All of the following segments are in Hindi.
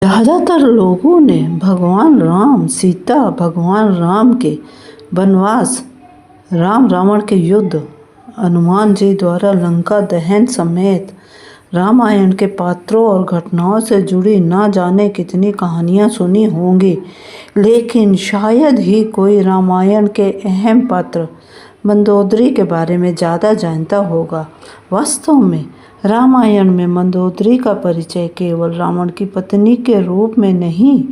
ज़्यादातर लोगों ने भगवान राम, सीता, भगवान राम के वनवास, राम रावण के युद्ध, हनुमान जी द्वारा लंका दहन समेत रामायण के पात्रों और घटनाओं से जुड़ी ना जाने कितनी कहानियाँ सुनी होंगी, लेकिन शायद ही कोई रामायण के अहम पात्र मंदोदरी के बारे में ज़्यादा जानता होगा। वास्तव में रामायण में मंदोदरी का परिचय केवल रावण की पत्नी के रूप में नहीं,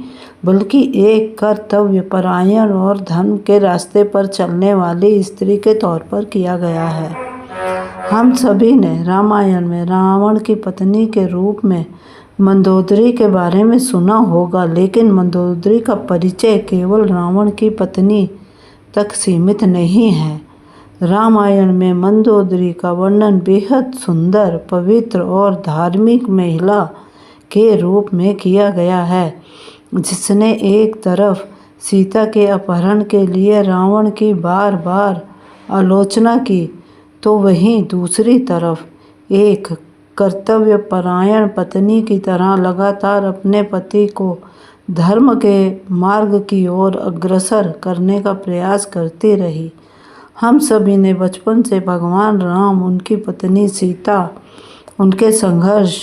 बल्कि एक कर्तव्यपरायण और धर्म के रास्ते पर चलने वाली स्त्री के तौर पर किया गया है। हम सभी ने रामायण में रावण की पत्नी के रूप में मंदोदरी के बारे में सुना होगा, लेकिन मंदोदरी का परिचय केवल रावण की पत्नी तक सीमित नहीं है। रामायण में मंदोदरी का वर्णन बेहद सुंदर, पवित्र और धार्मिक महिला के रूप में किया गया है, जिसने एक तरफ सीता के अपहरण के लिए रावण की बार बार आलोचना की, तो वहीं दूसरी तरफ एक कर्तव्यपरायण पत्नी की तरह लगातार अपने पति को धर्म के मार्ग की ओर अग्रसर करने का प्रयास करती रही। हम सभी ने बचपन से भगवान राम, उनकी पत्नी सीता, उनके संघर्ष,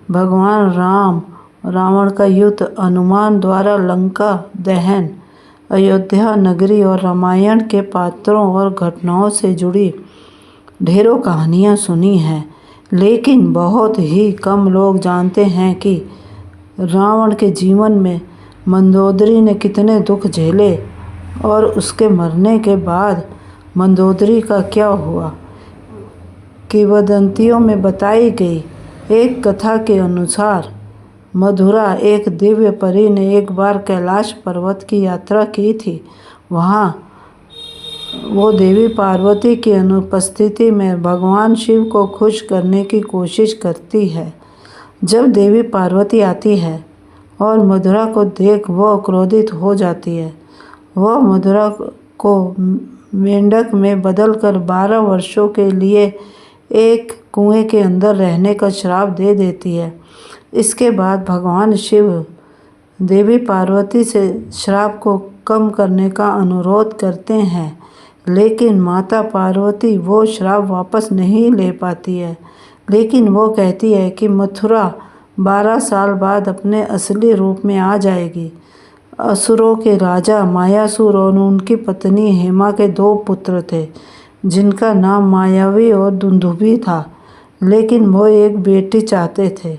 भगवान राम रावण का युद्ध, हनुमान द्वारा लंका दहन, अयोध्या नगरी और रामायण के पात्रों और घटनाओं से जुड़ी ढेरों कहानियाँ सुनी हैं, लेकिन बहुत ही कम लोग जानते हैं कि रावण के जीवन में मंदोदरी ने कितने दुख झेले और उसके मरने के बाद मंदोदरी का क्या हुआ। किंवदंतियों में बताई गई एक कथा के अनुसार मधुरा एक दिव्य परी ने एक बार कैलाश पर्वत की यात्रा की थी। वहाँ वो देवी पार्वती की अनुपस्थिति में भगवान शिव को खुश करने की कोशिश करती है। जब देवी पार्वती आती है और मधुरा को देख वह क्रोधित हो जाती है। वह मधुरा को मेंढक में बदलकर 12 वर्षों के लिए एक कुएं के अंदर रहने का श्राप दे देती है। इसके बाद भगवान शिव देवी पार्वती से श्राप को कम करने का अनुरोध करते हैं, लेकिन माता पार्वती वो श्राप वापस नहीं ले पाती है। लेकिन वो कहती है कि मथुरा 12 साल बाद अपने असली रूप में आ जाएगी। असुरों के राजा मायासुर और उनकी पत्नी हेमा के 2 पुत्र थे, जिनका नाम मायावी और दुंदुभी था, लेकिन वो एक बेटी चाहते थे।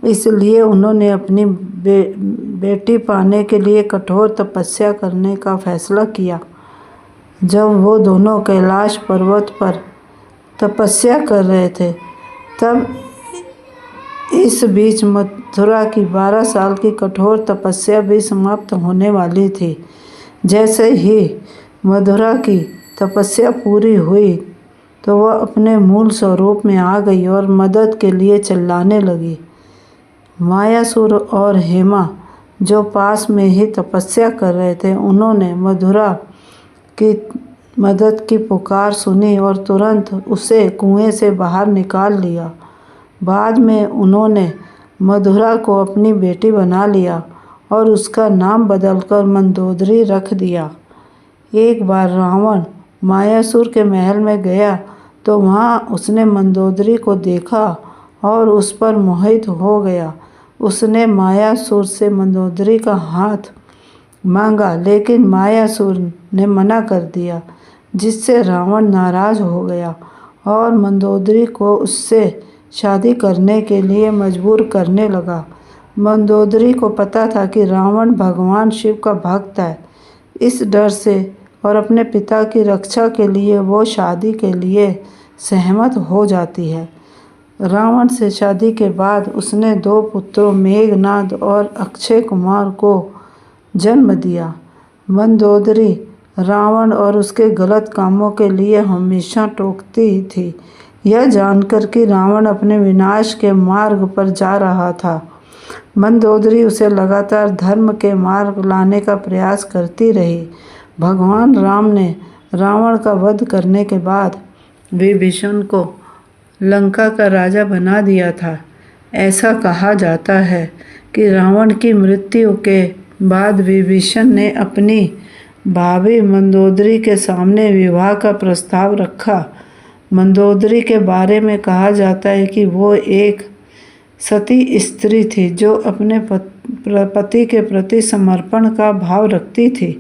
इसलिए उन्होंने अपनी बेटी पाने के लिए कठोर तपस्या करने का फैसला किया। जब वो दोनों कैलाश पर्वत पर तपस्या कर रहे थे, तब इस बीच मथुरा की 12 साल की कठोर तपस्या भी समाप्त होने वाली थी। जैसे ही मथुरा की तपस्या पूरी हुई, तो वह अपने मूल स्वरूप में आ गई और मदद के लिए चिल्लाने लगी। मायासुर और हेमा, जो पास में ही तपस्या कर रहे थे, उन्होंने मथुरा की मदद की पुकार सुनी और तुरंत उसे कुएं से बाहर निकाल लिया। बाद में उन्होंने मधुरा को अपनी बेटी बना लिया और उसका नाम बदलकर मंदोदरी रख दिया। एक बार रावण मायासुर के महल में गया, तो वहाँ उसने मंदोदरी को देखा और उस पर मोहित हो गया। उसने मायासुर से मंदोदरी का हाथ मांगा, लेकिन मायासुर ने मना कर दिया, जिससे रावण नाराज हो गया और मंदोदरी को उससे शादी करने के लिए मजबूर करने लगा। मंदोदरी को पता था कि रावण भगवान शिव का भक्त है। इस डर से और अपने पिता की रक्षा के लिए वो शादी के लिए सहमत हो जाती है। रावण से शादी के बाद उसने 2 पुत्रों मेघनाद और अक्षय कुमार को जन्म दिया। मंदोदरी रावण और उसके गलत कामों के लिए हमेशा टोकती थी, यह जानकर कि रावण अपने विनाश के मार्ग पर जा रहा था। मंदोदरी उसे लगातार धर्म के मार्ग लाने का प्रयास करती रही। भगवान राम ने रावण का वध करने के बाद विभीषण को लंका का राजा बना दिया था। ऐसा कहा जाता है कि रावण की मृत्यु के बाद विभीषण ने अपनी भाभी मंदोदरी के सामने विवाह का प्रस्ताव रखा। मंदोदरी के बारे में कहा जाता है कि वो एक सती स्त्री थी जो अपने पति के प्रति समर्पण का भाव रखती थी।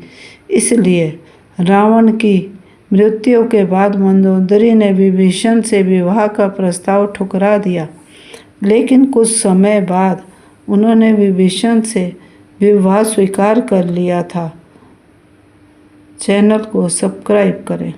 इसलिए रावण की मृत्यु के बाद मंदोदरी ने विभीषण से विवाह का प्रस्ताव ठुकरा दिया, लेकिन कुछ समय बाद उन्होंने विभीषण से विवाह स्वीकार कर लिया था। चैनल को सब्सक्राइब करें।